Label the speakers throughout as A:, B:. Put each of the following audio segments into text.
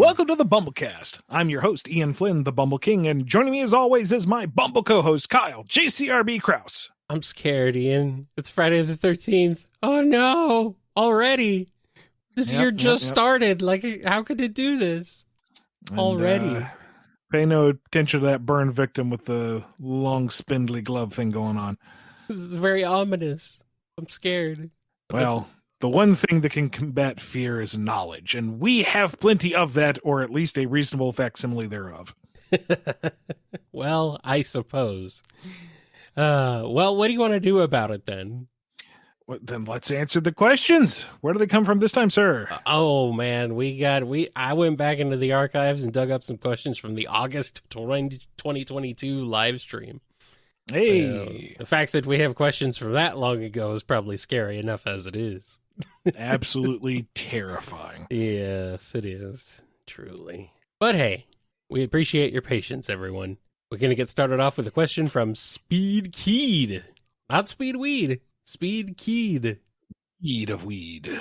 A: Welcome to the BumbleKast. I'm your host, Ian Flynn, the Bumble King, and joining me as always is my Bumble co-host, Kyle, JCRB Krause.
B: I'm scared, Ian. It's Friday the 13th. Oh no, already. This year just started. Like, how could it do this already?
A: Pay no attention to that burn victim with the long spindly glove thing going on.
B: This is very ominous. I'm scared.
A: Well, the one thing that can combat fear is knowledge, and we have plenty of that, or at least a reasonable facsimile thereof.
B: Well, I suppose. Well, what do you want to do about it then?
A: Well, then let's answer the questions. Where do they come from this time, sir?
B: Oh man, I went back into the archives and dug up some questions from the August 2022 live stream.
A: Hey.
B: The fact that we have questions from that long ago is probably scary enough as it is.
A: Absolutely terrifying.
B: Yes, it is. Truly. But hey, we appreciate your patience, everyone. We're going to get started off with a question from Speed Keyed. Not Speed Weed. Speed Keyed.
A: Eat of weed.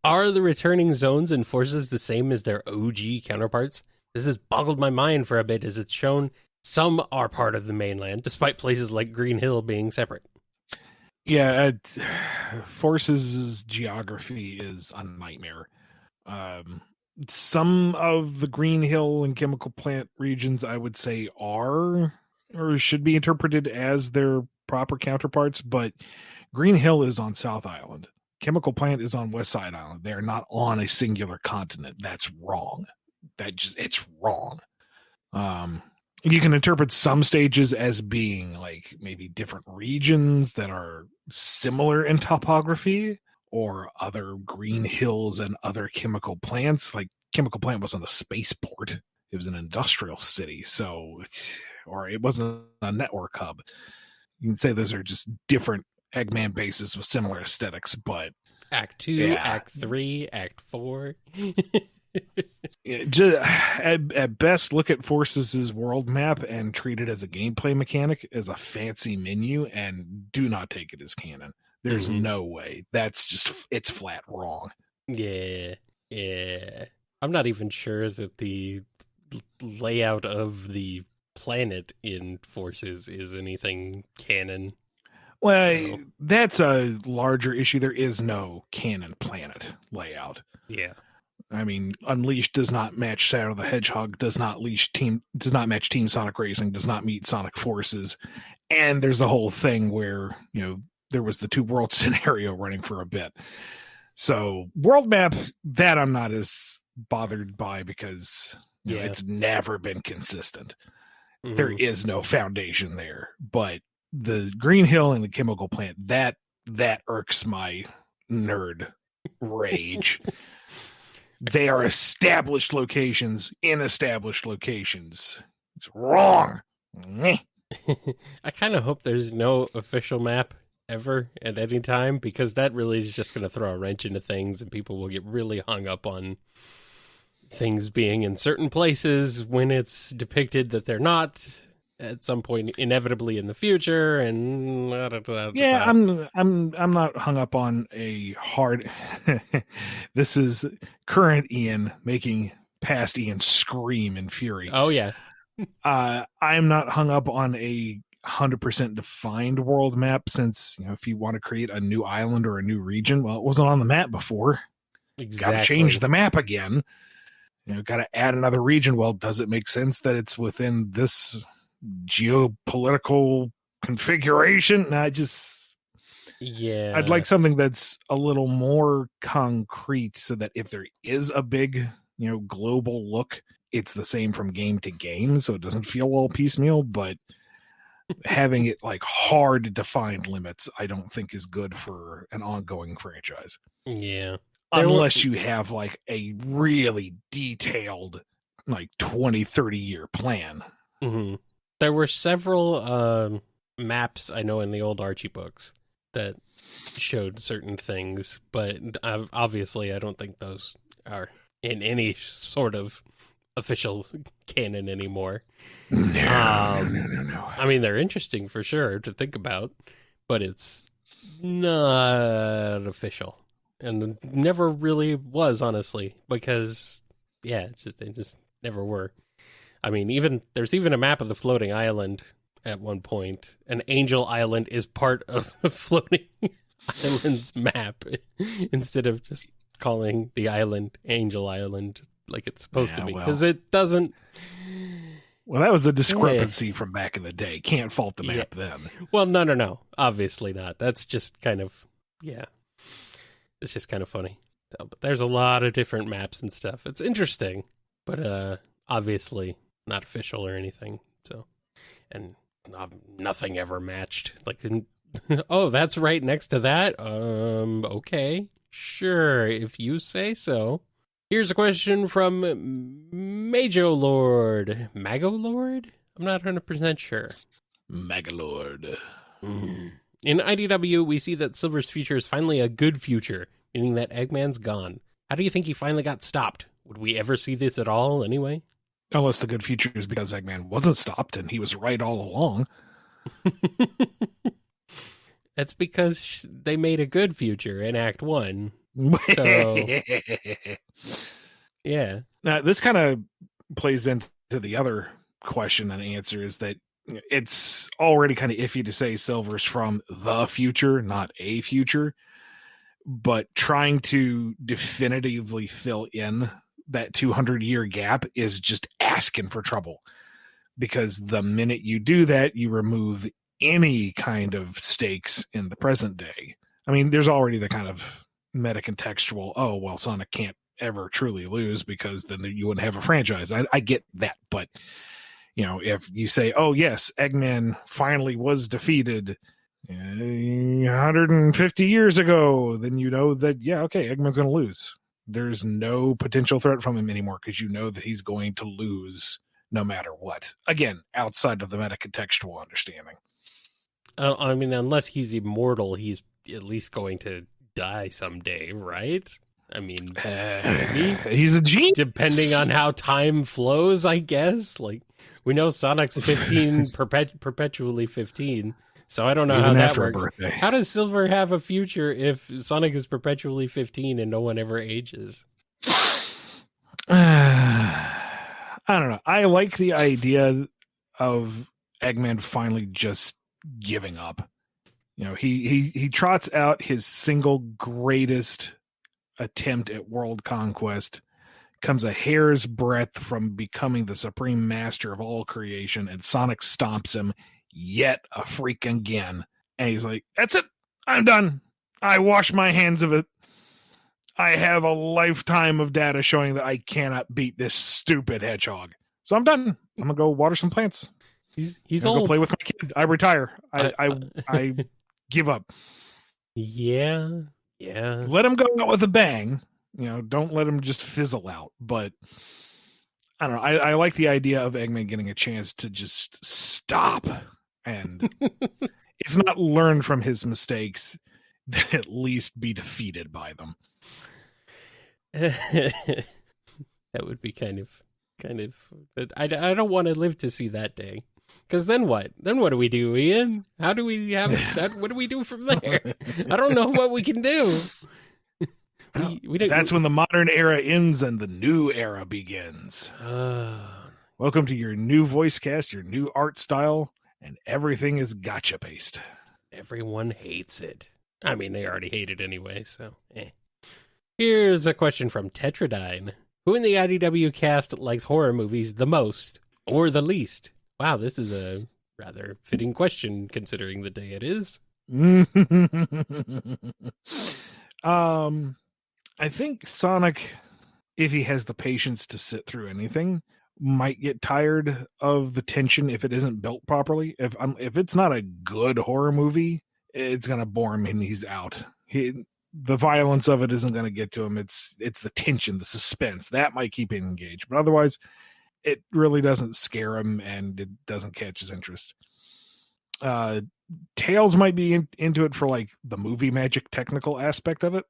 B: Are the returning zones and forces the same as their OG counterparts? This has boggled my mind for a bit, as it's shown some are part of the mainland, despite places like Green Hill being separate.
A: Yeah, Force's geography is a nightmare. Some of the Green Hill and Chemical Plant regions, I would say, are or should be interpreted as their proper counterparts, but Green Hill is on South Island. Chemical Plant is on West Side Island. They're not on a singular continent. That's wrong. It's wrong. You can interpret some stages as being like maybe different regions that are similar in topography, or other green hills and other chemical plants. Like Chemical Plant wasn't a spaceport. It was an industrial city. Or it wasn't a network hub. You can say those are just different Eggman bases with similar aesthetics, but
B: Act 2, Act 3, Act 4.
A: At best, look at Forces' world map and treat it as a gameplay mechanic, as a fancy menu, and do not take it as canon. There's no way. It's flat wrong.
B: Yeah. I'm not even sure that the layout of the planet in Forces is anything canon.
A: Well, that's a larger issue. There is no canon planet layout.
B: Yeah.
A: I mean, Unleashed does not match Shadow the Hedgehog, does not match Team Sonic Racing, does not meet Sonic Forces. And there's the whole thing where, there was the two world scenario running for a bit. So world map, that I'm not as bothered by, because it's never been consistent. There is no foundation there. But the Green Hill and the Chemical Plant, that irks my nerd rage. They are established locations in established locations. It's wrong.
B: I kind of hope there's no official map ever at any time, because that really is just going to throw a wrench into things, and people will get really hung up on things being in certain places when it's depicted that they're not at some point inevitably in the future. And I'm
A: not hung up on a hard this is current Ian making past Ian scream in fury.
B: Oh yeah.
A: I'm not hung up on a 100% defined world map, since if you want to create a new island or a new region, well, it wasn't on the map before.
B: Exactly.
A: Got to change the map again. Got to add another region. Well, does it make sense that it's within this geopolitical configuration? I'd like something that's a little more concrete, so that if there is a big global look, it's the same from game to game, so it doesn't feel all piecemeal. But having it like hard defined limits, I don't think is good for an ongoing franchise. Unless you have like a really detailed like 20-30 year plan.
B: There were several maps I know in the old Archie books that showed certain things, but obviously I don't think those are in any sort of official canon anymore.
A: No.
B: I mean, they're interesting for sure to think about, but it's not official. And never really was, honestly, because Yeah, they just never were. I mean, there's even a map of the floating island at one point. An Angel Island is part of the floating island's map instead of just calling the island Angel Island like it's supposed to be, because it doesn't.
A: Well, that was a discrepancy from back in the day. Can't fault the map then.
B: Well, no. Obviously not. That's just kind of, it's just kind of funny. But there's a lot of different maps and stuff. It's interesting, but obviously not official or anything. So, and nothing ever matched. Like, oh, that's right next to that. Okay, sure, if you say so. Here's a question from Mago Lord. Mago Lord? I'm not 100% sure.
A: Mago Lord.
B: In IDW, we see that Silver's future is finally a good future, meaning that Eggman's gone. How do you think he finally got stopped? Would we ever see this at all anyway?
A: Unless the good future is because Eggman wasn't stopped and he was right all along.
B: That's because they made a good future in Act 1. So, yeah.
A: Now, this kind of plays into the other question and answer, is that it's already kind of iffy to say Silver's from the future, not a future, but trying to definitively fill in that 200-year gap is just asking for trouble, because the minute you do that, you remove any kind of stakes in the present day. I mean, there's already the kind of meta-contextual, oh, well, Sonic can't ever truly lose because then you wouldn't have a franchise. I get that, but if you say, oh yes, Eggman finally was defeated 150 years ago, then you know that, yeah, okay, Eggman's going to lose. There's no potential threat from him anymore because you know that he's going to lose no matter what. Again, outside of the meta-contextual understanding.
B: I mean, unless he's immortal, he's at least going to die someday, right? I mean, maybe.
A: He's a genius.
B: Depending on how time flows, I guess. Like, we know Sonic's 15, perpetually 15, so I don't know how that works. How does Silver have a future if Sonic is perpetually 15 and no one ever ages?
A: I don't know. I like the idea of Eggman finally just giving up. He trots out his single greatest attempt at world conquest, comes a hair's breadth from becoming the supreme master of all creation, and Sonic stomps him yet a freaking again. And he's like, that's it. I'm done. I wash my hands of it. I have a lifetime of data showing that I cannot beat this stupid hedgehog. So I'm done. I'm going to go water some plants.
B: He's old.
A: Go play with my kid. I retire. I give up.
B: Yeah.
A: Let him go out with a bang. Don't let him just fizzle out. But I don't know. I like the idea of Eggman getting a chance to just stop and, if not learn from his mistakes, then at least be defeated by them.
B: That would be kind of. I don't want to live to see that day. Because then what? Then what do we do, Ian? How do we have that? What do we do from there? I don't know what we can do.
A: That's when the modern era ends and the new era begins. Welcome to your new voice cast, your new art style, and everything is gotcha paste.
B: Everyone hates it. I mean, they already hate it anyway, so Here's a question from Tetradyne. Who in the IDW cast likes horror movies the most or the least? Wow, this is a rather fitting question considering the day it is.
A: I think Sonic, if he has the patience to sit through anything, might get tired of the tension if it isn't built properly. If it's not a good horror movie, it's gonna bore him and he's out. The violence of it isn't gonna get to him. It's the tension, the suspense that might keep him engaged. But otherwise, it really doesn't scare him and it doesn't catch his interest. Tails might be into it for like the movie magic technical aspect of it,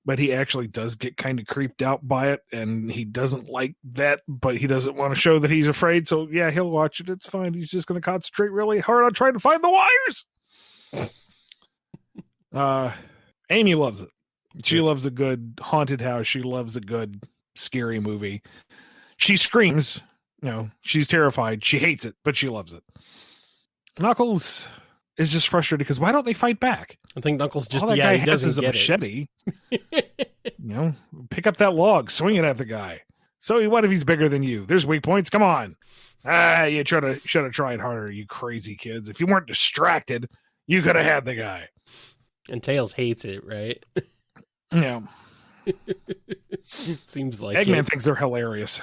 A: but he actually does get kind of creeped out by it, and he doesn't like that, but he doesn't want to show that he's afraid. So yeah, he'll watch it. It's fine. He's just going to concentrate really hard on trying to find the wires. Amy loves it. She loves a good haunted house. She loves a good scary movie. She screams, she's terrified. She hates it, but she loves it. Knuckles is just frustrated because why don't they fight back?
B: I think Knuckles just,
A: All that guy
B: he
A: has
B: doesn't
A: is a
B: get
A: machete. Pick up that log, swing it at the guy. So what if he's bigger than you? There's weak points. Come on. You should have tried harder, you crazy kids. If you weren't distracted, you could have had the guy.
B: And Tails hates it, right?
A: Yeah.
B: Seems like
A: Eggman thinks they're hilarious.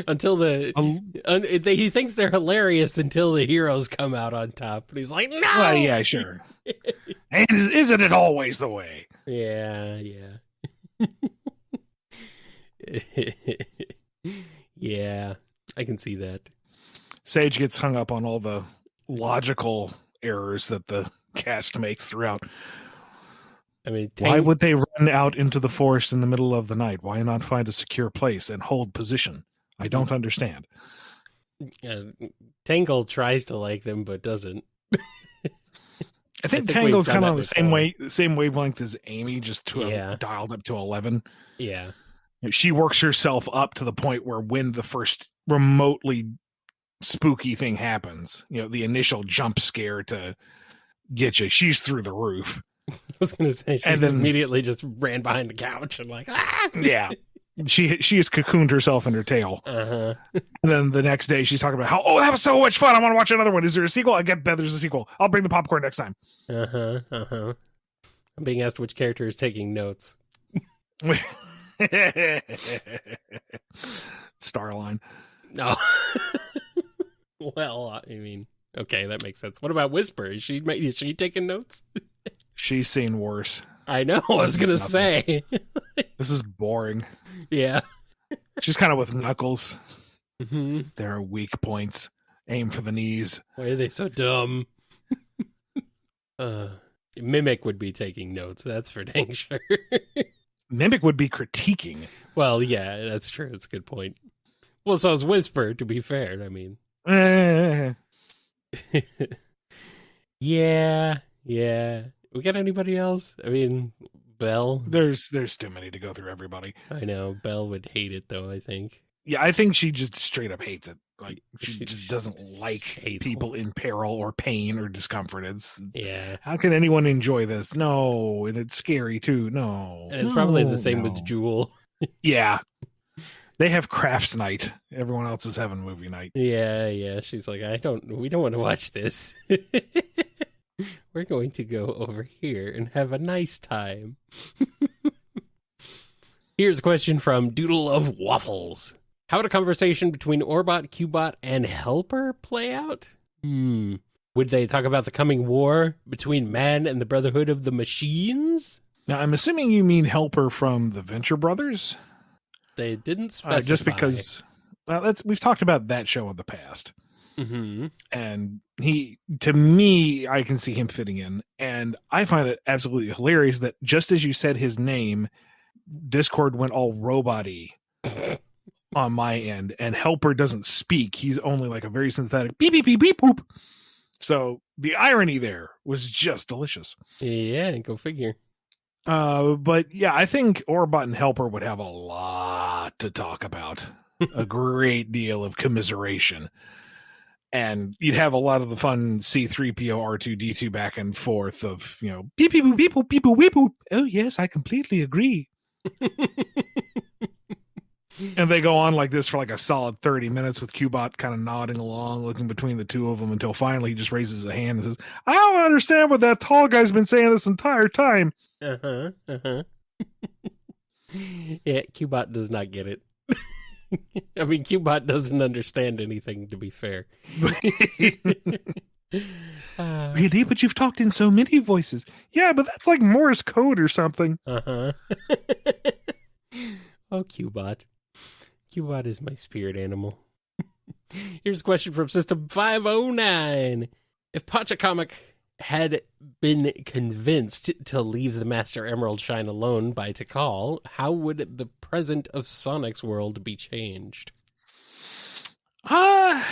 B: Until he thinks they're hilarious until the heroes come out on top, and he's like, "No!"
A: Well, yeah, sure. And isn't it always the way?
B: Yeah. Yeah, I can see that.
A: Sage gets hung up on all the logical errors that the cast makes throughout.
B: I mean,
A: why would they run out into the forest in the middle of the night? Why not find a secure place and hold position? I don't understand.
B: Tangle tries to like them, but doesn't.
A: I think Tangle's kind of on the same wavelength as Amy, just dialed up to 11.
B: Yeah.
A: She works herself up to the point where when the first remotely spooky thing happens, the initial jump scare to get you, she's through the roof.
B: I was going to say, she's immediately just ran behind the couch and like, ah!
A: Yeah. She has cocooned herself in her tail.
B: Uh-huh.
A: And then the next day she's talking about how, that was so much fun. I want to watch another one. Is there a sequel? I bet there's a sequel. I'll bring the popcorn next time.
B: I'm being asked which character is taking notes.
A: Starline.
B: No. Well, I mean, okay, that makes sense. What about Whisper? Is she taking notes?
A: She's seen worse.
B: I know. I was going to say.
A: This is boring.
B: Yeah.
A: She's kind of with Knuckles.
B: Mm-hmm.
A: There are weak points. Aim for the knees.
B: Why are they so dumb? Mimic would be taking notes. That's for dang sure.
A: Mimic would be critiquing.
B: Well, yeah, that's true. That's a good point. Well, so is Whisper, to be fair. I mean. Yeah. We got anybody else? I mean, Belle.
A: There's too many to go through everybody.
B: I know. Belle would hate it, though, I think.
A: Yeah, I think she just straight up hates it. Like, she just doesn't like people in peril or pain or discomfort.
B: Yeah.
A: How can anyone enjoy this? No, and it's scary, too. No.
B: And it's probably the same with Jewel.
A: Yeah. They have crafts night. Everyone else is having movie night.
B: Yeah. She's like, we don't want to watch this. We're going to go over here and have a nice time. Here's a question from Doodle of Waffles. How would a conversation between Orbot, Cubot, and Helper play out? Would they talk about the coming war between man and the Brotherhood of the Machines?
A: Now, I'm assuming you mean Helper from the Venture Brothers?
B: They didn't specify.
A: Just because we've talked about that show in the past.
B: Mm-hmm.
A: And to me, I can see him fitting in. And I find it absolutely hilarious that just as you said his name, Discord went all robot-y on my end, and Helper doesn't speak. He's only like a very synthetic beep, beep, beep, beep, boop. So the irony there was just delicious.
B: Yeah, go figure.
A: But yeah, I think Orbot and Helper would have a lot to talk about. A great deal of commiseration. And you'd have a lot of the fun C-3PO R2-D2 back and forth of, beep, beep, boop, beep, boop, beep, boop, beep, boop. Oh, yes, I completely agree. And they go on like this for like a solid 30 minutes with Cubot kind of nodding along, looking between the two of them until finally he just raises a hand and says, I don't understand what that tall guy's been saying this entire time.
B: Yeah, Cubot does not get it. I mean, Cubot doesn't understand anything, to be fair.
A: Really? But you've talked in so many voices. Yeah, but that's like Morse code or something.
B: Oh, Cubot. Cubot is my spirit animal. Here's a question from System 509. If Pachacomic had been convinced to leave the Master Emerald Shine alone by Tikal, how would the present of Sonic's world be changed?
A: I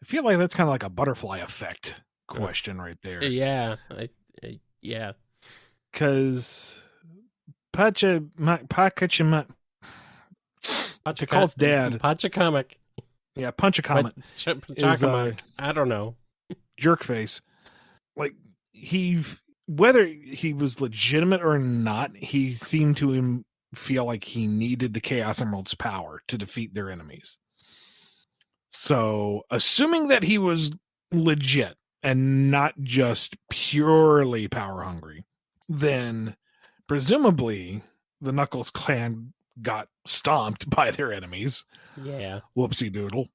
A: feel like that's kind of like a butterfly effect question right there.
B: Yeah. Yeah.
A: Because Pachacamac. Tikal's dad.
B: Pachacamac.
A: Yeah, Punchacomet is
B: I don't know.
A: Jerkface. Like whether he was legitimate or not, he seemed to feel like he needed the Chaos Emerald's power to defeat their enemies. So, assuming that he was legit and not just purely power hungry, then presumably the Knuckles clan got stomped by their enemies.
B: Yeah.
A: Whoopsie doodle.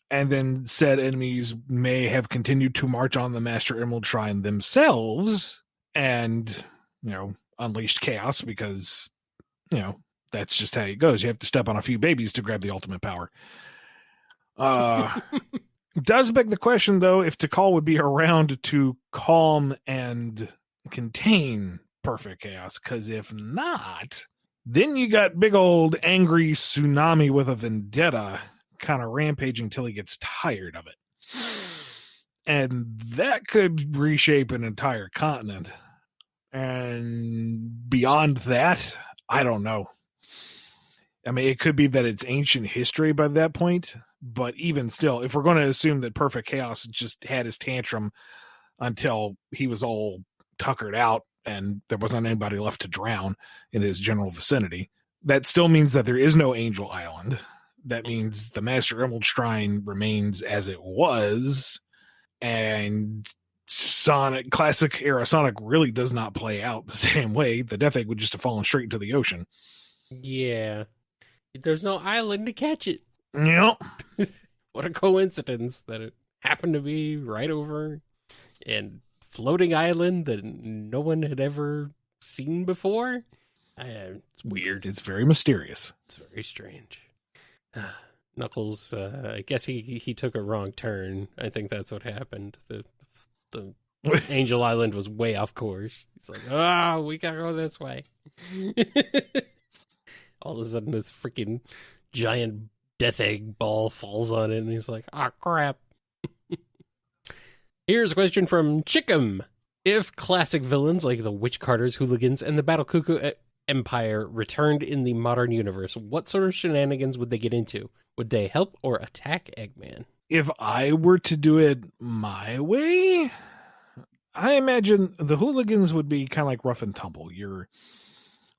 A: And then said enemies may have continued to march on the Master Emerald Shrine themselves and, unleashed chaos because, that's just how it goes. You have to step on a few babies to grab the ultimate power. Does beg the question, though, if Tikal would be around to calm and contain perfect chaos, because if not, then you got big old angry tsunami with a vendetta kind of rampaging till he gets tired of it. And that could reshape an entire continent. And beyond that, I don't know. I mean, it could be that it's ancient history by that point, but even still, if we're going to assume that Perfect Chaos just had his tantrum until he was all tuckered out and there wasn't anybody left to drown in his general vicinity, that still means that there is no Angel Island. That means the Master Emerald Shrine remains as it was, and classic era Sonic really does not play out the same way. The Death Egg would just have fallen straight into the ocean.
B: Yeah. There's no island to catch it.
A: Yep.
B: What a coincidence that it happened to be right over and floating island that no one had ever seen before. It's weird.
A: It's very mysterious.
B: It's very strange. Knuckles, I guess he took a wrong turn. I think that's what happened. The Angel Island was way off course. He's like, we gotta go this way. All of a sudden, this freaking giant Death Egg ball falls on it, and he's like, crap. Here's a question from Chickum. If classic villains like the Witch Carters, Hooligans, and the Battle Cuckoo Empire returned in the modern universe, what sort of shenanigans would they get into? Would they help or attack Eggman?
A: If I were to do it my way, I imagine the Hooligans would be kind of like rough and tumble. Your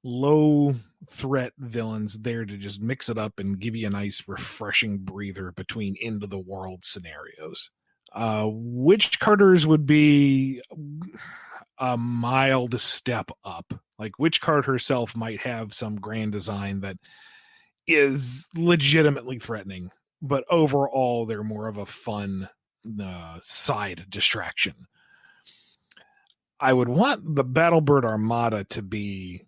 A: low threat villains there to just mix it up and give you a nice refreshing breather between end of the world scenarios. Witch Carters would be a mild step up. Like Witch Cart herself might have some grand design that is legitimately threatening, but overall they're more of a fun side distraction. I would want the Battlebird Armada to be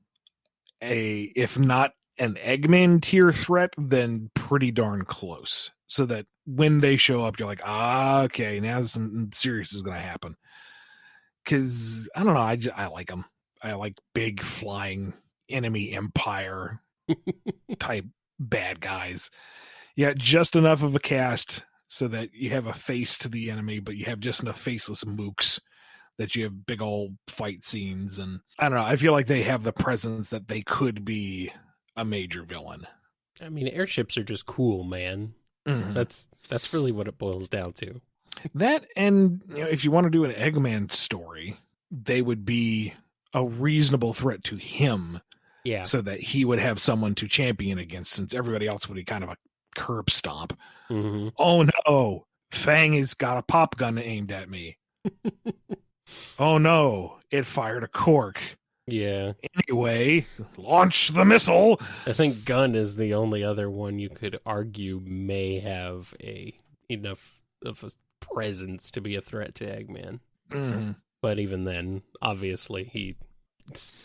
A: if not an Eggman tier threat, then pretty darn close. So that when they show up, you're like, okay, now something serious is going to happen. Because, I don't know, I like them. I like big flying enemy empire type bad guys. Yeah, just enough of a cast so that you have a face to the enemy, but you have just enough faceless mooks that you have big old fight scenes. And I don't know, I feel like they have the presence that they could be a major villain.
B: I mean, airships are just cool, man. Mm-hmm. That's really what it boils down to.
A: That, and if you want to do an Eggman story, they would be a reasonable threat to him.
B: Yeah.
A: So that he would have someone to champion against, since everybody else would be kind of a curb stomp.
B: Mm-hmm.
A: Oh no, Fang has got a pop gun aimed at me. Oh no, it fired a cork.
B: Yeah.
A: Anyway, launch the missile.
B: I think Gun is the only other one you could argue may have enough of a presence to be a threat to Eggman.
A: Mm-hmm.
B: But even then, obviously, he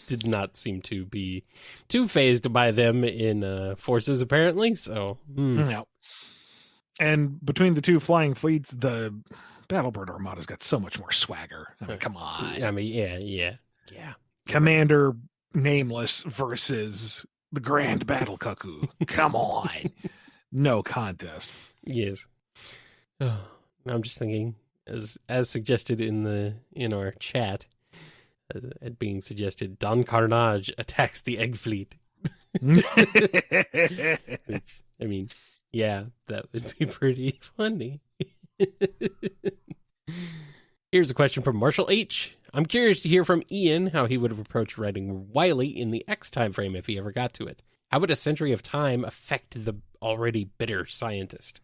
B: did not seem to be too phased by them in forces, apparently. So,
A: yeah. And between the two flying fleets, the Battlebird Armada's got so much more swagger. I mean, come on.
B: I mean, yeah.
A: Commander Nameless versus the Grand Battle Cuckoo. Come on. No contest.
B: Yes. Oh, I'm just thinking, as suggested in our chat, being suggested, Don Carnage attacks the Egg Fleet. Which, I mean, yeah, that would be pretty funny. Here's a question from Marshall H. I'm curious to hear from Ian how he would have approached writing Wily in the X time frame if he ever got to it. How would a century of time affect the already bitter scientist?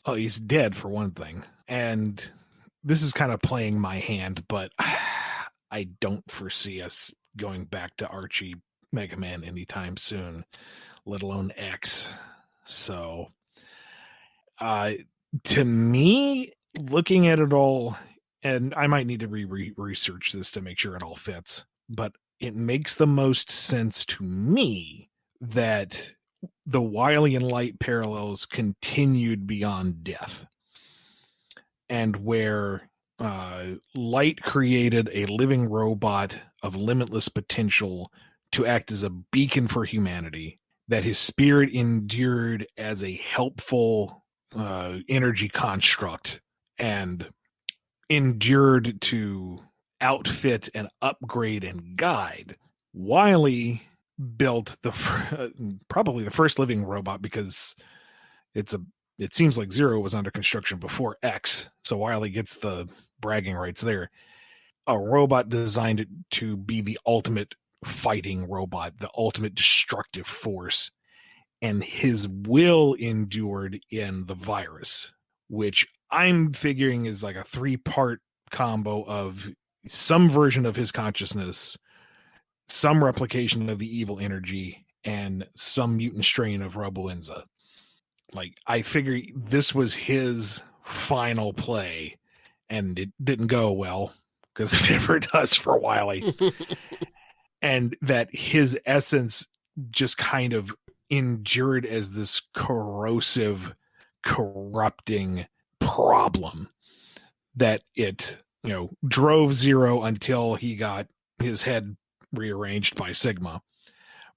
A: Oh, he's dead for one thing. And this is kind of playing my hand, but I don't foresee us going back to Archie Mega Man anytime soon, let alone X. So, to me, looking at it all, and I might need to research this to make sure it all fits, but it makes the most sense to me that the Wily and Light parallels continued beyond death, and where Light created a living robot of limitless potential to act as a beacon for humanity, that his spirit endured as a helpful energy construct and endured to outfit and upgrade and guide. Wily built probably the first living robot, because it seems like Zero was under construction before X, so Wily gets the bragging rights there. A robot designed to be the ultimate fighting robot, the ultimate destructive force, and his will endured in the virus, which I'm figuring is like a 3-part combo of some version of his consciousness, some replication of the evil energy, and some mutant strain of Roboenza. Like, I figure this was his final play, and it didn't go well, because it never does for Wily. And that his essence just kind of endured as this corrosive, corrupting problem that it, drove Zero until he got his head rearranged by Sigma,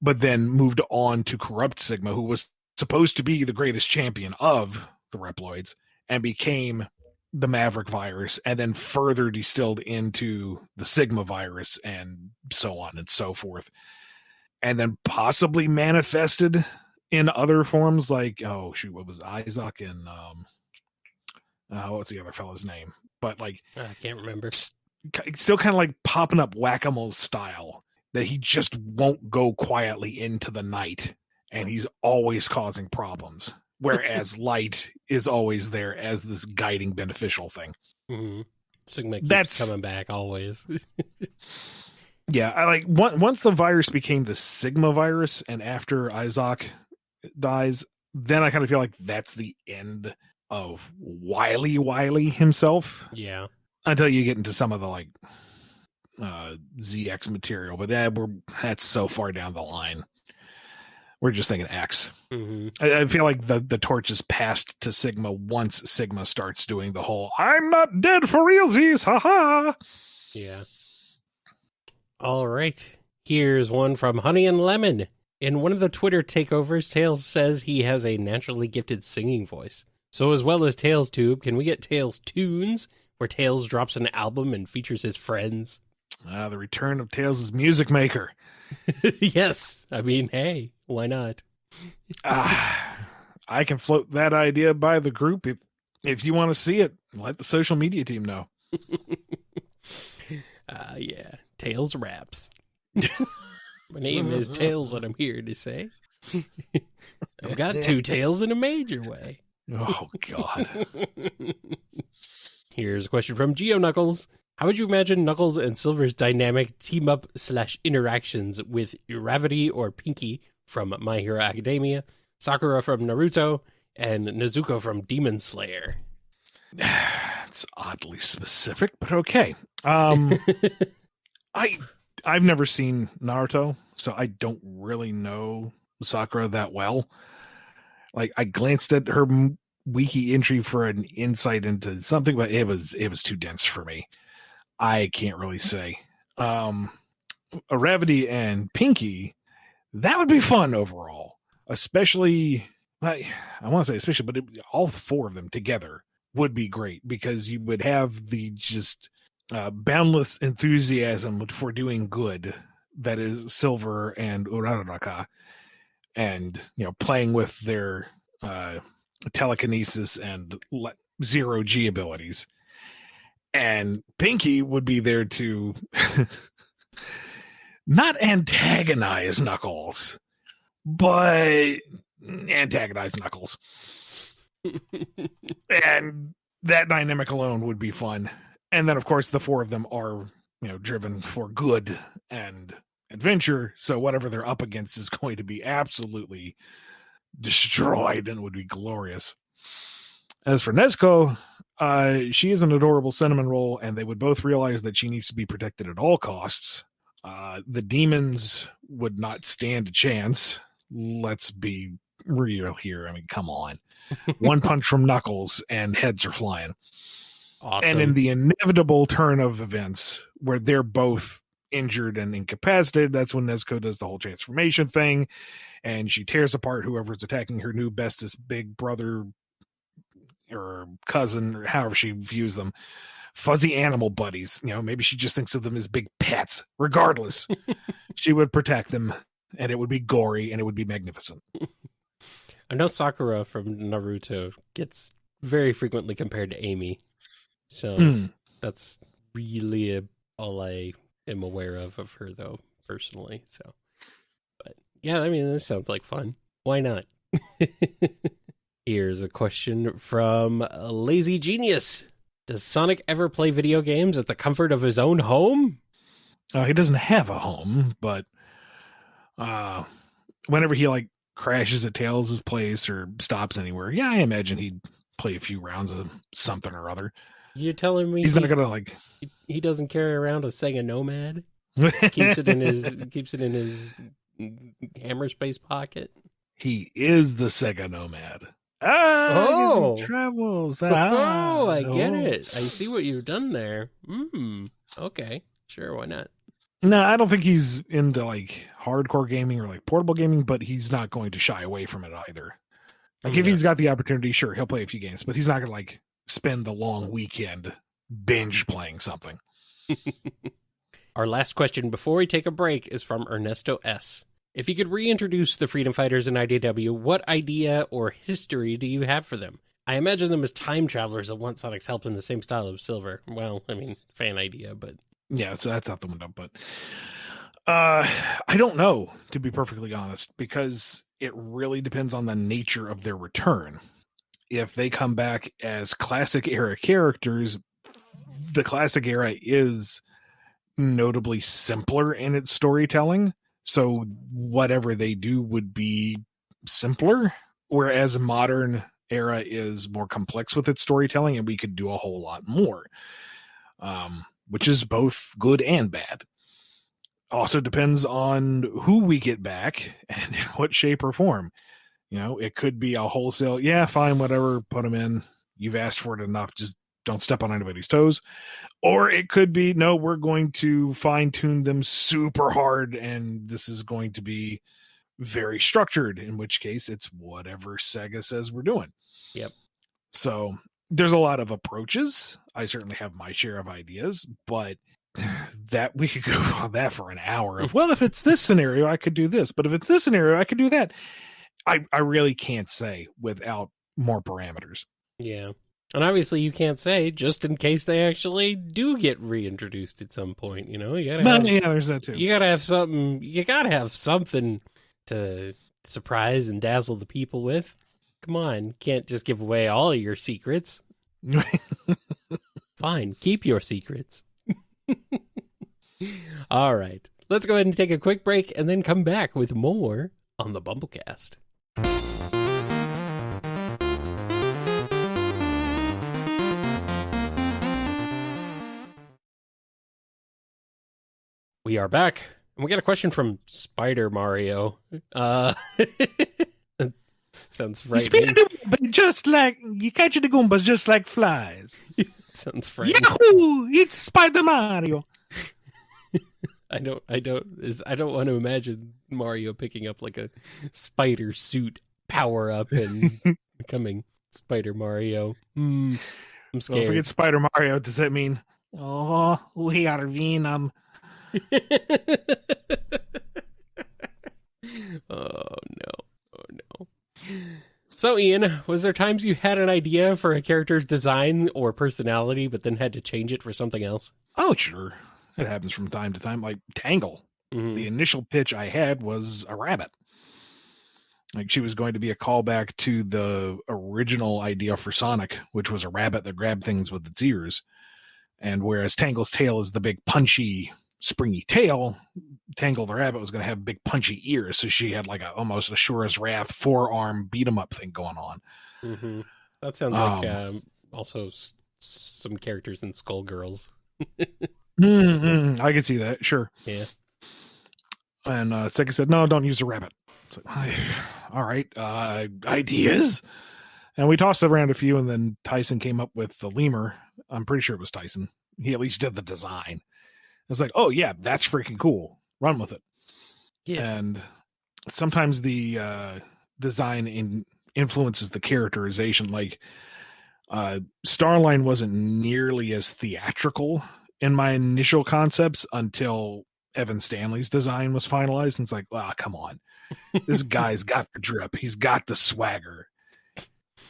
A: but then moved on to corrupt Sigma, who was supposed to be the greatest champion of the Reploids, and became the Maverick virus, and then further distilled into the Sigma virus, and so on and so forth, and then possibly manifested in other forms, like, oh shoot, what was Isaac and what's the other fella's name? But like,
B: I can't remember.
A: Still kind of like popping up whack-a-mole style, that he just won't go quietly into the night, and he's always causing problems. Whereas Light is always there as this guiding, beneficial thing.
B: Mm-hmm. Sigma keeps coming back always.
A: Yeah, I like once the virus became the Sigma virus, and after Isaac dies, then I kind of feel like that's the end of Wily himself.
B: Yeah.
A: Until you get into some of the like ZX material, but that's so far down the line. We're just thinking X.
B: Mm-hmm.
A: I feel like the torch is passed to Sigma once Sigma starts doing the whole "I'm not dead for realsies, haha."
B: Yeah. All right. Here's one from Honey and Lemon. In one of the Twitter takeovers, Tails says he has a naturally gifted singing voice. So as well as Tails Tube, can we get Tails Tunes, where Tails drops an album and features his friends?
A: The return of Tails' music maker.
B: Yes. I mean, hey, why not?
A: I can float that idea by the group. If you want to see it, let the social media team know.
B: Yeah. Tails raps. My name is Tails, and I'm here to say I've got 2 tails in a major way.
A: Oh, God.
B: Here's a question from Geo Knuckles. How would you imagine Knuckles and Silver's dynamic team-up / interactions with Uravity or Pinky from My Hero Academia, Sakura from Naruto, and Nezuko from Demon Slayer?
A: It's oddly specific, but okay. I've never seen Naruto, so I don't really know Sakura that well. Like, I glanced at her wiki entry for an insight into something, but it was too dense for me. I can't really say. Uravity and Pinky, that would be fun overall. Especially, I want to say especially, but all 4 of them together would be great, because you would have the just boundless enthusiasm for doing good. That is Silver and Uraraka, and playing with their telekinesis and zero G abilities. And Pinky would be there to not antagonize Knuckles, but antagonize Knuckles. And that dynamic alone would be fun. And then, of course, the four of them are, driven for good and adventure. So whatever they're up against is going to be absolutely destroyed and would be glorious. As for Nezuko, she is an adorable cinnamon roll, and they would both realize that she needs to be protected at all costs. The demons would not stand a chance. Let's be real here. I mean, come on. One punch from Knuckles and heads are flying.
B: Awesome.
A: And in the inevitable turn of events where they're both injured and incapacitated, that's when Nezuko does the whole transformation thing, and she tears apart whoever's attacking her new bestest big brother or cousin, or however she views them, fuzzy animal buddies. Maybe she just thinks of them as big pets. Regardless, she would protect them, and it would be gory, and it would be magnificent.
B: I know Sakura from Naruto gets very frequently compared to Amy, so that's really all I am aware of her, though, personally. So, but yeah, I mean, this sounds like fun. Why not? Here's a question from Lazy Genius. Does Sonic ever play video games at the comfort of his own home?
A: He doesn't have a home, but whenever he crashes at Tails' place or stops anywhere, yeah, I imagine he'd play a few rounds of something or other.
B: You're telling me
A: he's not gonna
B: he doesn't carry around a Sega Nomad? keeps it in his hammer space pocket.
A: He is the Sega Nomad. Travels.
B: I get it. I see what you've done there. Okay, sure, why not?
A: No, I don't think he's into hardcore gaming or portable gaming, but he's not going to shy away from it either. If he's got the opportunity, sure, he'll play a few games, but he's not gonna spend the long weekend binge playing something.
B: Our last question before we take a break is from Ernesto S. If you could reintroduce the Freedom Fighters in IDW, what idea or history do you have for them? I imagine them as time travelers that want Sonic's help in the same style of Silver. Well, I mean, fan idea, but... Yeah,
A: so that's out the window, but... I don't know, to be perfectly honest, because it really depends on the nature of their return. If they come back as classic era characters, the classic era is notably simpler in its storytelling. So whatever they do would be simpler, whereas modern era is more complex with its storytelling, and we could do a whole lot more, which is both good and bad. Also depends on who we get back and in what shape or form. It could be a wholesale, yeah, fine, whatever, put them in. You've asked for it enough, just don't step on anybody's toes. Or it could be, no, we're going to fine tune them super hard, and this is going to be very structured, in which case it's whatever Sega says we're doing.
B: Yep.
A: So there's a lot of approaches. I certainly have my share of ideas, but that we could go on that for an hour of, well, if it's this scenario, I could do this, but if it's this scenario, I could do that. I really can't say without more parameters.
B: Yeah. And obviously you can't say just in case they actually do get reintroduced at some point, you gotta
A: there's that too.
B: You gotta have something to surprise and dazzle the people with. Come on, can't just give away all of your secrets. Fine, keep your secrets. All right, let's go ahead and take a quick break and then come back with more on the BumbleKast. We are back, and we got a question from Spider Mario. Sounds frightening.
A: But just like you catch the Goombas just like flies.
B: Sounds frightening.
A: Yahoo! It's Spider Mario.
B: I don't want to imagine Mario picking up a spider suit power up and becoming Spider Mario. I'm scared.
A: Well, if we get Spider Mario, does that mean Oh, we are Venom.
B: Oh no. Oh no. So, Ian, was there times you had an idea for a character's design or personality, but then had to change it for something else?
A: Oh, sure. It happens from time to time. Like Tangle.
B: Mm-hmm.
A: The initial pitch I had was a rabbit. Like she was going to be a callback to the original idea for Sonic, which was a rabbit that grabbed things with its ears. And whereas Tangle's tail is the big punchy, springy tail, Tangle the rabbit was going to have big punchy ears. So she had like almost a Shura's Wrath forearm beat 'em up thing going on.
B: Mm-hmm. That sounds like also some characters in Skullgirls.
A: I can see that, sure.
B: Yeah.
A: And Sega said, no, don't use a rabbit. It's like, all right, ideas. And we tossed around a few, and then Tyson came up with the lemur. I'm pretty sure it was Tyson. He at least did the design. It's like, oh, yeah, that's freaking cool. Run with it.
B: Yes.
A: And sometimes the design influences the characterization. Like, Starline wasn't nearly as theatrical in my initial concepts until Evan Stanley's design was finalized. And it's like, wow, come on. This guy's got the drip. He's got the swagger.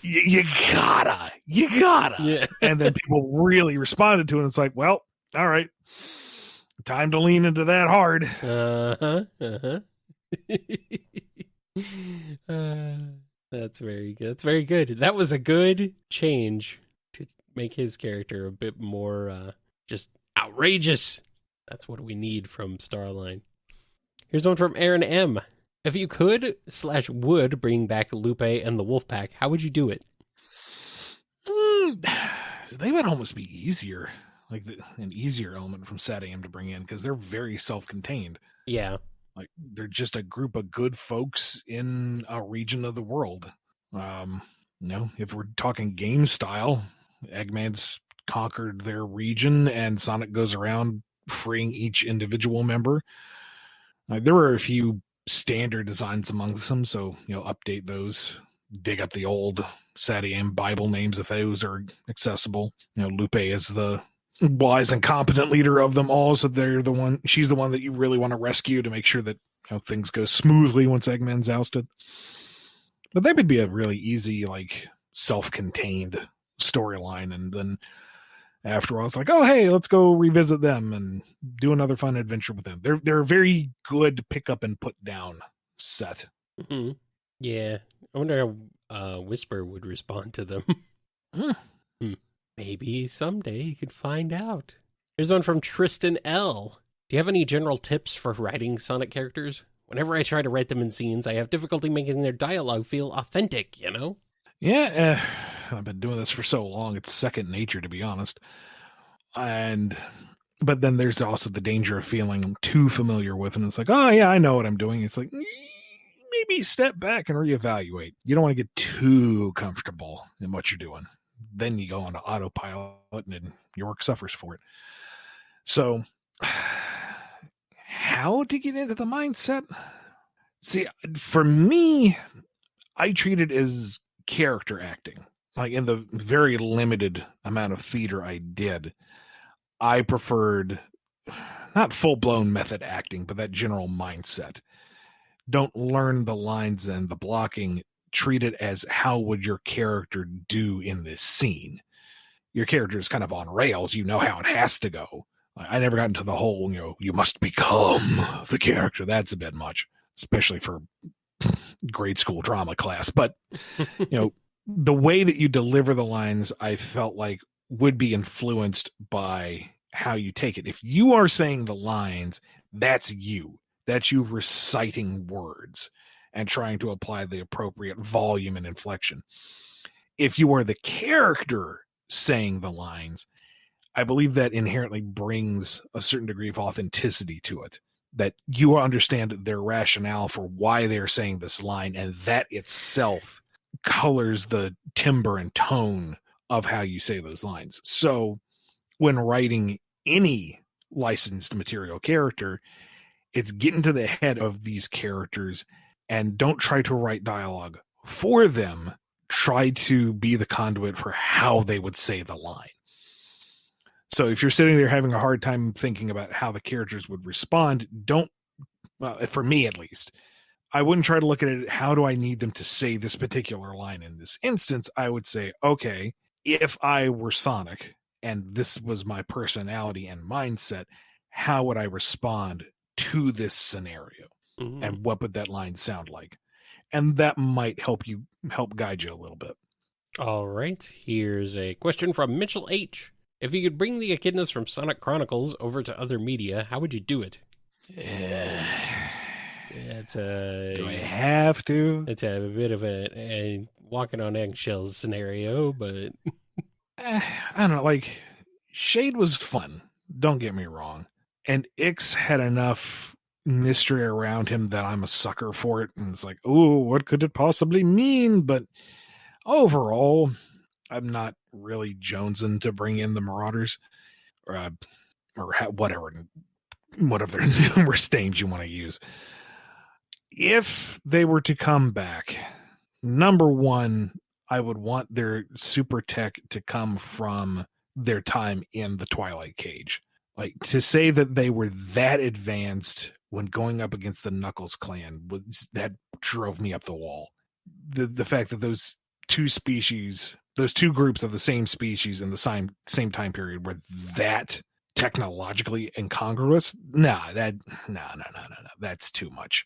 A: You gotta.
B: Yeah.
A: And then people really responded to it. And it's like, well, all right. Time to lean into that hard.
B: That's very good. That's very good. That was a good change to make his character a bit more just outrageous. That's what we need from Starline. Here's one from Aaron M. If you could/would bring back Lupe and the Wolfpack, how would you do it?
A: They would almost be easier, like an easier element from SatAM to bring in because they're very self-contained.
B: Yeah.
A: Like they're just a group of good folks in a region of the world. If we're talking game style, Eggman's conquered their region and Sonic goes around freeing each individual member. There were a few standard designs amongst them, so update those, dig up the old SatAM Bible names if those are accessible. Lupe is the wise and competent leader of them all, so she's the one that you really want to rescue to make sure that things go smoothly once Eggman's ousted. But that would be a really easy, like, self-contained storyline, and then after a while, it's like, oh, hey, let's go revisit them and do another fun adventure with them. They're a very good pick up and put down set.
B: Mm-hmm. Yeah. I wonder how Whisper would respond to them. Maybe someday you could find out. Here's one from Tristan L. Do you have any general tips for writing Sonic characters? Whenever I try to write them in scenes, I have difficulty making their dialogue feel authentic,
A: Yeah, I've been doing this for so long, it's second nature, to be honest. But then there's also the danger of feeling too familiar with it. And it's like, oh, yeah, I know what I'm doing. It's like, maybe step back and reevaluate. You don't want to get too comfortable in what you're doing. Then you go onto autopilot and your work suffers for it. So, how to get into the mindset? See, for me, I treat it as character acting. Like in the very limited amount of theater I did, I preferred not full-blown method acting, but that general mindset. Don't learn the lines and the blocking. Treat it as how would your character do in this scene. Your character is kind of on rails. You know how it has to go. I never got into the whole, you must become the character. That's a bit much, especially for grade school drama class. But, the way that you deliver the lines, I felt like would be influenced by how you take it. If you are saying the lines, that's you. That's you reciting words and trying to apply the appropriate volume and inflection. If you are the character saying the lines, I believe that inherently brings a certain degree of authenticity to it, that you understand their rationale for why they're saying this line, and that itself colors the timbre and tone of how you say those lines. So when writing any licensed material character, it's getting to the head of these characters and don't try to write dialogue for them. Try to be the conduit for how they would say the line. So if you're sitting there having a hard time thinking about how the characters would respond, don't, for me at least, I wouldn't try to look at it, how do I need them to say this particular line in this instance? I would say, okay, if I were Sonic and this was my personality and mindset, how would I respond to this scenario?
B: Mm-hmm.
A: And what would that line sound like? And that might help guide you a little bit.
B: All right, here's a question from Mitchell H. If you could bring the echidnas from Sonic Chronicles over to other media, how would you do it?
A: Do I have to?
B: It's a bit of a walking on eggshells scenario, but
A: I don't know. Like, Shade was fun. Don't get me wrong. And Ix had enough mystery around him that I'm a sucker for it. And it's like, oh, what could it possibly mean? But overall, I'm not really jonesing to bring in the Marauders or whatever their numerous names you want to use. If they were to come back, number one, I would want their super tech to come from their time in the Twilight Cage. Like, to say that they were that advanced when going up against the Knuckles clan, that drove me up the wall. The fact that those two groups of the same species in the same time period were that technologically incongruous, no, that's too much.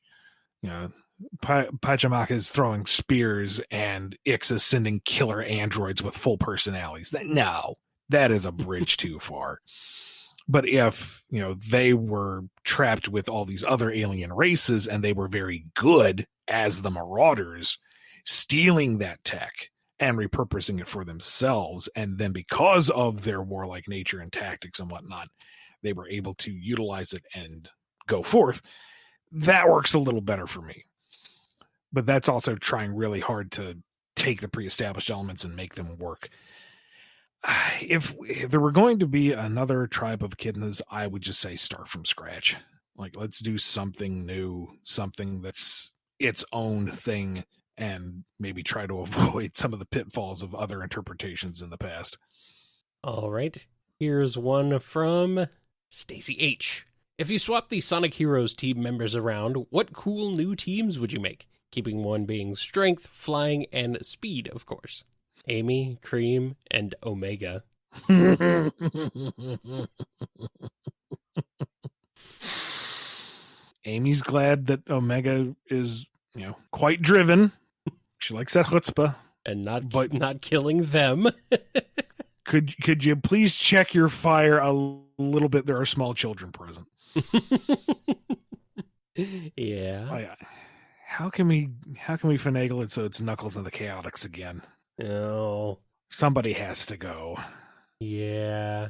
A: Pachamama is throwing spears and Ix is sending killer androids with full personalities. No, that is a bridge too far. But if, they were trapped with all these other alien races and they were very good as the Marauders, stealing that tech and repurposing it for themselves, and then because of their warlike nature and tactics and whatnot, they were able to utilize it and go forth, that works a little better for me. But that's also trying really hard to take the pre-established elements and make them work. If there were going to be another tribe of echidnas, I would just say start from scratch. Like, let's do something new, something that's its own thing, and maybe try to avoid some of the pitfalls of other interpretations in the past.
B: All right. Here's one from Stacy H. If you swap the Sonic Heroes team members around, what cool new teams would you make? Keeping one being strength, flying, and speed, of course. Amy, Cream, and Omega.
A: Amy's glad that Omega is, quite driven. She likes that chutzpah.
B: And not killing them.
A: Could you please check your fire a little bit? There are small children present.
B: Yeah.
A: How can we finagle it so it's Knuckles and the Chaotix again?
B: Oh.
A: Somebody has to go.
B: Yeah.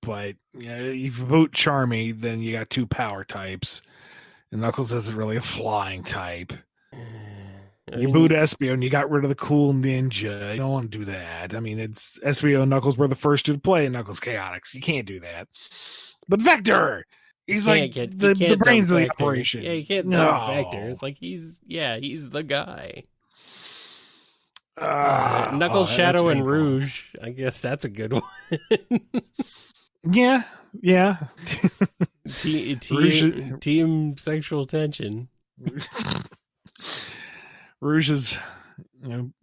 A: But if you boot Charmy, then you got two power types. And Knuckles isn't really a flying type. You boot Espio and you got rid of the cool ninja. You don't want to do that. I mean, it's Espio and Knuckles were the first to play Knuckles Chaotix. You can't do that. But Vector! He's like the brains of the operation.
B: Yeah, you can't dump Vector. It's like he's the guy. Knuckles, Shadow, and Rouge. I guess that's a good one.
A: Yeah.
B: Team sexual tension.
A: Rouge is,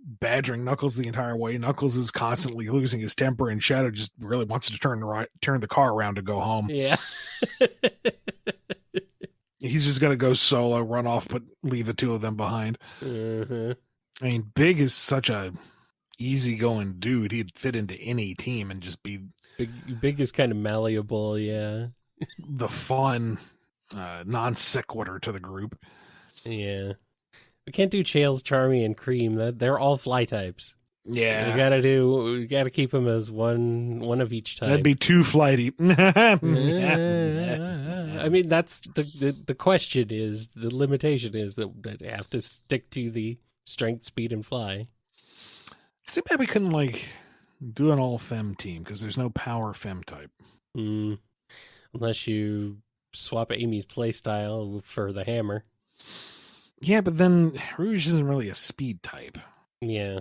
A: badgering Knuckles the entire way. Knuckles is constantly losing his temper, and Shadow just really wants to turn the car around to go home.
B: Yeah.
A: He's just gonna go solo, run off, but leave the two of them behind.
B: Mm-hmm.
A: I mean, Big is such a easygoing dude. He'd fit into any team and just be
B: Big is kind of malleable. Yeah.
A: The fun non sequitur to the group.
B: Yeah. We can't do Chaels, Charmy, and Cream. They're all fly types.
A: Yeah.
B: We gotta keep them as one of each type.
A: That'd be too flighty.
B: I mean, that's the question is, the limitation is that they have to stick to the strength, speed, and fly.
A: It's too bad we couldn't do an all fem team because there's no power fem type.
B: Unless you swap Amy's playstyle for the hammer.
A: Yeah, but then Rouge isn't really a speed type.
B: Yeah.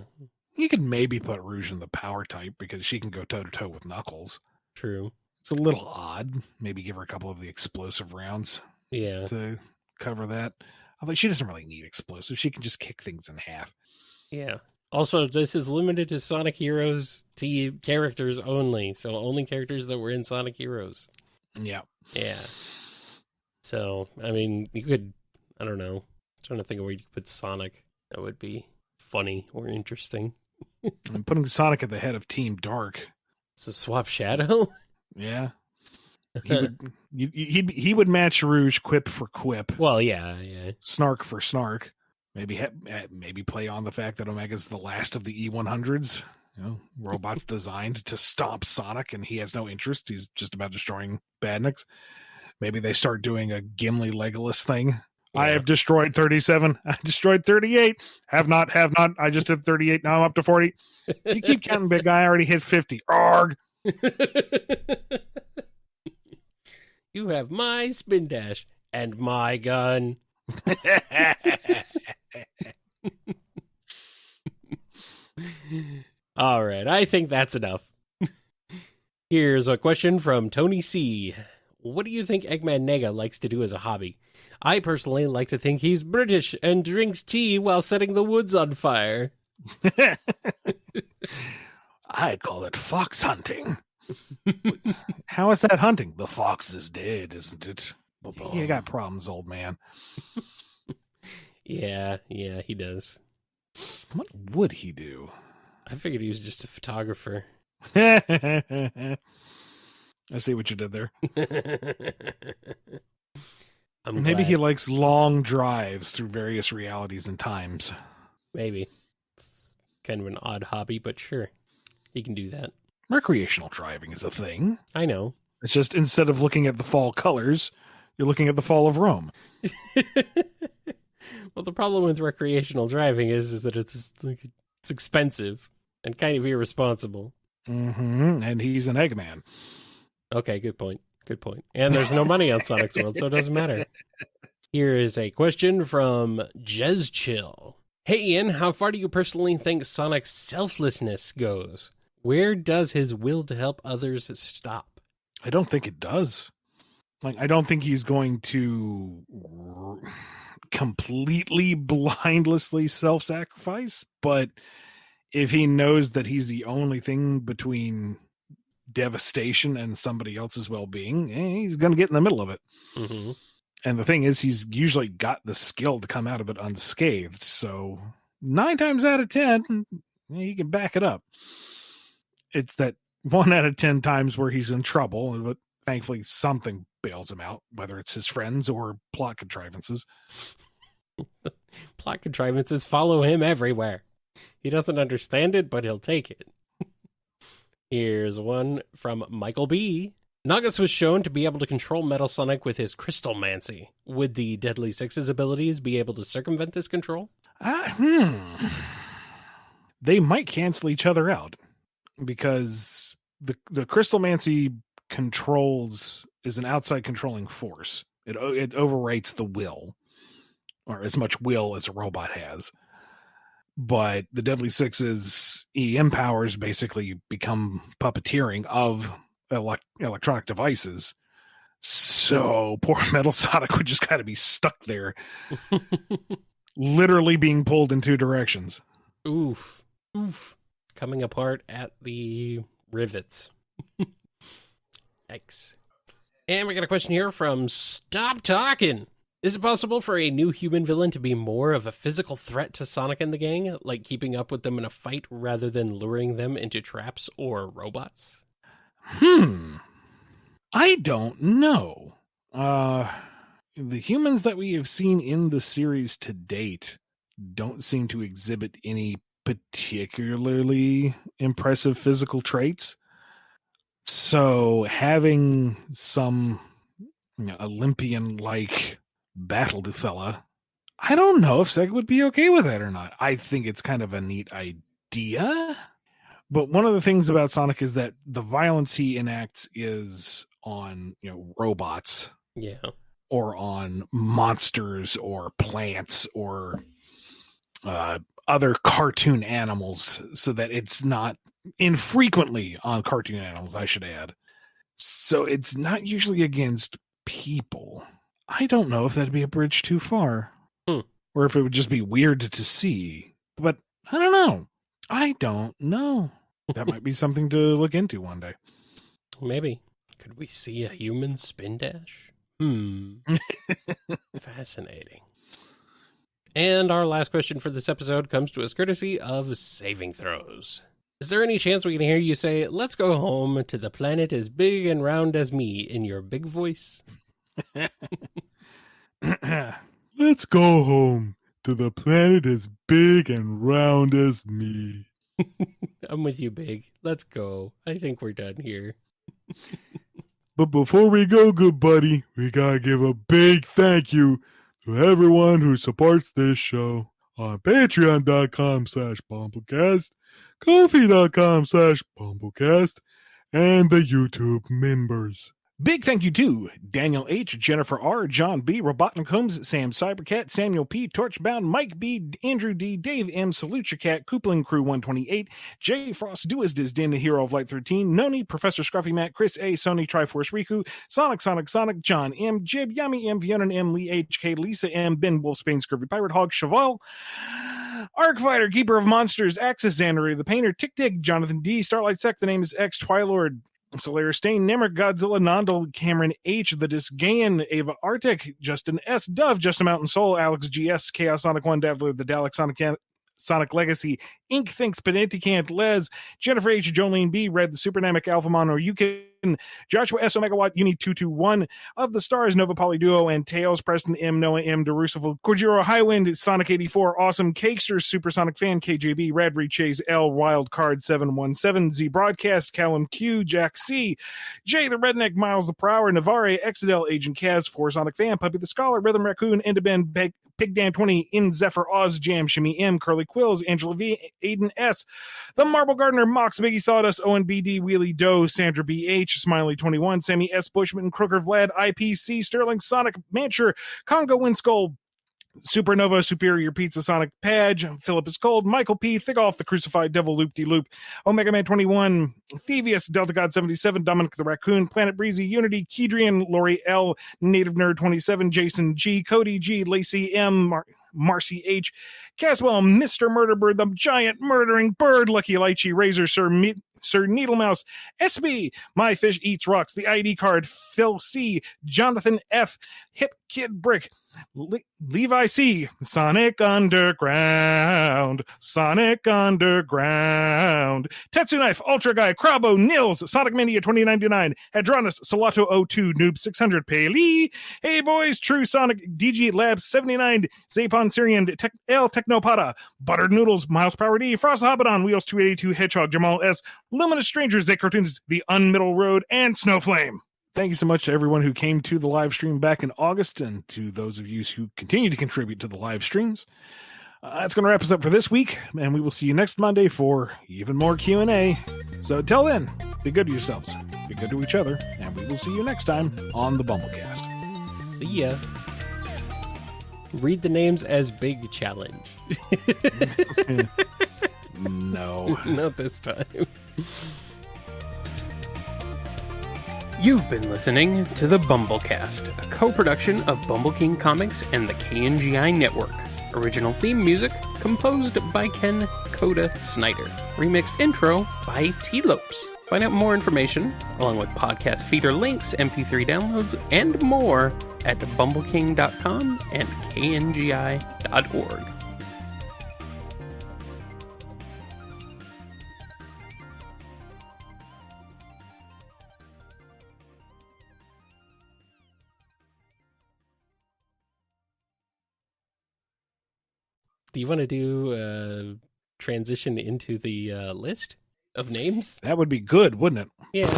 A: You could maybe put Rouge in the power type because she can go toe-to-toe with Knuckles.
B: True.
A: It's a little odd. Maybe give her a couple of the explosive rounds
B: Yeah.
A: to cover that. Although she doesn't really need explosives. She can just kick things in half.
B: Yeah. Also, this is limited to Sonic Heroes characters only. So only characters that were in Sonic Heroes.
A: Yeah.
B: Yeah. So, I mean, you could, I don't know. I'm trying to think of where you could put Sonic. That would be funny or interesting.
A: I'm putting Sonic at the head of Team Dark.
B: So swap Shadow?
A: Yeah. He would match Rouge quip for quip.
B: Well, yeah.
A: Snark for snark. Maybe play on the fact that Omega's the last of the E100s. You know, robots designed to stomp Sonic, and he has no interest. He's just about destroying badniks. Maybe they start doing a Gimli Legolas thing. Yeah. I have destroyed 37. I destroyed 38. Have not. I just hit 38. Now I'm up to 40. You keep counting, big guy. I already hit 50. Arg.
B: You have my spin dash and my gun. All right, I think that's enough. Here's a question from Tony C. What do you think Eggman Nega likes to do as a hobby? I personally like to think he's British and drinks tea while setting the woods on fire.
A: I call it fox hunting. How is that hunting? The fox is dead, isn't it? You got problems, old man.
B: Yeah, he does.
A: What would he do?
B: I figured he was just a photographer.
A: I see what you did there. Maybe he likes long drives through various realities and times.
B: Maybe. It's kind of an odd hobby, but sure. He can do that.
A: Recreational driving is a thing.
B: I know.
A: It's just instead of looking at the fall colors, you're looking at the fall of Rome.
B: Well, the problem with recreational driving is that it's expensive and kind of irresponsible.
A: Mm-hmm. And he's an Eggman.
B: Okay, good point. And there's no money on Sonic's World, so it doesn't matter. Here is a question from Jez Chill. Hey, Ian, how far do you personally think Sonic's selflessness goes? Where does his will to help others stop?
A: I don't think it does. I don't think he's going to completely blindlessly self-sacrifice, but if he knows that he's the only thing between devastation and somebody else's well-being, he's going to get in the middle of it.
B: Mm-hmm.
A: And the thing is, he's usually got the skill to come out of it unscathed. So 9 times out of 10, he can back it up. It's that 1 out of 10 times where he's in trouble, but thankfully something bails him out, whether it's his friends or plot contrivances.
B: Plot contrivances follow him everywhere. He doesn't understand it, but he'll take it. Here's one from Michael B. Nuggets was shown to be able to control Metal Sonic with his Crystalmancy. Would the Deadly Six's abilities be able to circumvent this control?
A: They might cancel each other out, because the Crystalmancy is an outside controlling force. It overwrites the will, or as much will as a robot has. But the Deadly Six's EM powers basically become puppeteering of electronic devices. So poor Metal Sonic would just kind of be stuck there, literally being pulled in 2 directions.
B: Oof. Coming apart at the rivets. Yikes. And we got a question here from Stop Talking. Is it possible for a new human villain to be more of a physical threat to Sonic and the gang, like keeping up with them in a fight rather than luring them into traps or robots?
A: I don't know. The humans that we have seen in the series to date don't seem to exhibit any particularly impressive physical traits. So having some Olympian-like battle fella, I don't know if Sega would be okay with that or not. I think it's kind of a neat idea. But one of the things about Sonic is that the violence he enacts is on, robots.
B: Yeah.
A: Or on monsters or plants or other cartoon animals, so that it's not infrequently on cartoon animals, I should add. So it's not usually against people. I don't know if that'd be a bridge too far. Or if it would just be weird to see. But I don't know. I don't know. That might be something to look into one day.
B: Maybe. Could we see a human spin dash? Fascinating. And our last question for this episode comes to us courtesy of Saving Throws. Is there any chance we can hear you say, "Let's go home to the planet as big and round as me" in your big voice?
A: Let's go home to the planet as big and round as me.
B: I'm with you, Big. Let's go. I think we're done here.
A: But before we go, good buddy, we gotta give a big thank you to everyone who supports this show on patreon.com/BumbleKast, Ko-fi.com/BumbleKast, and the YouTube members. Big thank you to Daniel H., Jennifer R., John B., Robotnik Holmes, Sam Cybercat, Samuel P., Torchbound, Mike B., Andrew D., Dave M., Salute Your Cat, Coupling Crew 128, J. Frost, Duisdiz, Dan the Hero of Light 13, Noni, Professor Scruffy Matt, Chris A., Sony, Triforce Riku, Sonic, John M., Jib, Yami M., Fiona M., Lee H.K., Lisa M., Ben Wolfsbane, Scurvy Pirate Hog, Cheval, Arcfighter, Keeper of Monsters, Axis, Xandery, The Painter, Tick Tick, Jonathan D., Starlight Sec, The Name is X, Twilord, Solaris Stain, Nemric, Godzilla, Nondal, Cameron H., The Disgayan, Ava Arctic, Justin S., Dove, Justin Mountain Soul, Alex GS, Chaos Sonic 1, Dabbler, The Dalek Sonic Legacy, Ink Thinks, Pedanticant, Les, Jennifer H., Jolene B., Red, The Supernamic, Alphamon, or you can Joshua S. Omegawatt, Uni 221, Of the Stars, Nova Poly Duo, and Tails, Preston M., Noah M., Derusiful, Kojiro Highwind, Sonic 84, Awesome, Cakester, Supersonic Fan, KJB, Radry Chase, L, Wild Card 717, Z Broadcast, Callum Q, Jack C, Jay the Redneck, Miles the Prower, Navarre, Exidel, Agent Kaz, Four Sonic Fan, Puppy the Scholar, Rhythm Raccoon, Endabend, Pig Dan 20, In Zephyr, Oz, Jam, Shimmy M, Curly Quills, Angela V, Aiden S, The Marble Gardener, Mox, Biggie Sawdust, ONBD, Wheelie Doe, Sandra BH, Smiley 21, Sammy S, Bushman, Crooker Vlad, IPC, Sterling, Sonic, Mancher, Congo Windskull, Supernova, Superior Pizza, Sonic Padge, Philip is Cold, Michael P, Thick Off, The Crucified Devil, Loop-de-Loop, Omega Man 21, Thievius, Delta God 77, Dominic the Raccoon, Planet Breezy, Unity, Kedrian, Lori L, Native Nerd 27, Jason G, Cody G, Lacey M, Marcy H, Caswell, Mr. Murderbird, The Giant Murdering Bird, Lucky Lychee, Razor, Sir Needlemouse, SB, My Fish Eats Rocks, The ID Card, Phil C, Jonathan F, Hip Kid Brick, Levi C, Sonic Underground, Tetsu Knife, Ultra Guy, Crabo, Nils, Sonic Mania 2099, Hadronis, Salato 02, Noob 600, Paley, Hey Boys, True Sonic, DG Labs 79, Zapon Syrian, El Technopada, Buttered Noodles, Miles Power D, Frost Hobbadon, Wheels 282, Hedgehog, Jamal S, Luminous Strangers, Zay Cartoons, The Unmiddle Road, and Snowflame. Thank you so much to everyone who came to the live stream back in August, and to those of you who continue to contribute to the live streams. That's going to wrap us up for this week, and we will see you next Monday for even more Q&A. So till then, be good to yourselves, be good to each other, and we will see you next time on the BumbleKast.
B: See ya. Read the names as Big Challenge.
A: No.
B: Not this time. You've been listening to the BumbleKast, a co-production of Bumble King Comics and the KNGI Network. Original theme music composed by Ken Coda Snyder. Remixed intro by T-Lopes. Find out more information, along with podcast feeder links, MP3 downloads, and more at bumbleking.com and kngi.org. Do you want to do a transition into the list of names?
A: That would be good, wouldn't it?
B: Yeah.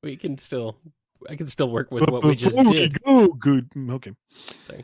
B: I can still work with what we just did.
A: Oh, good. Okay.
B: Sorry.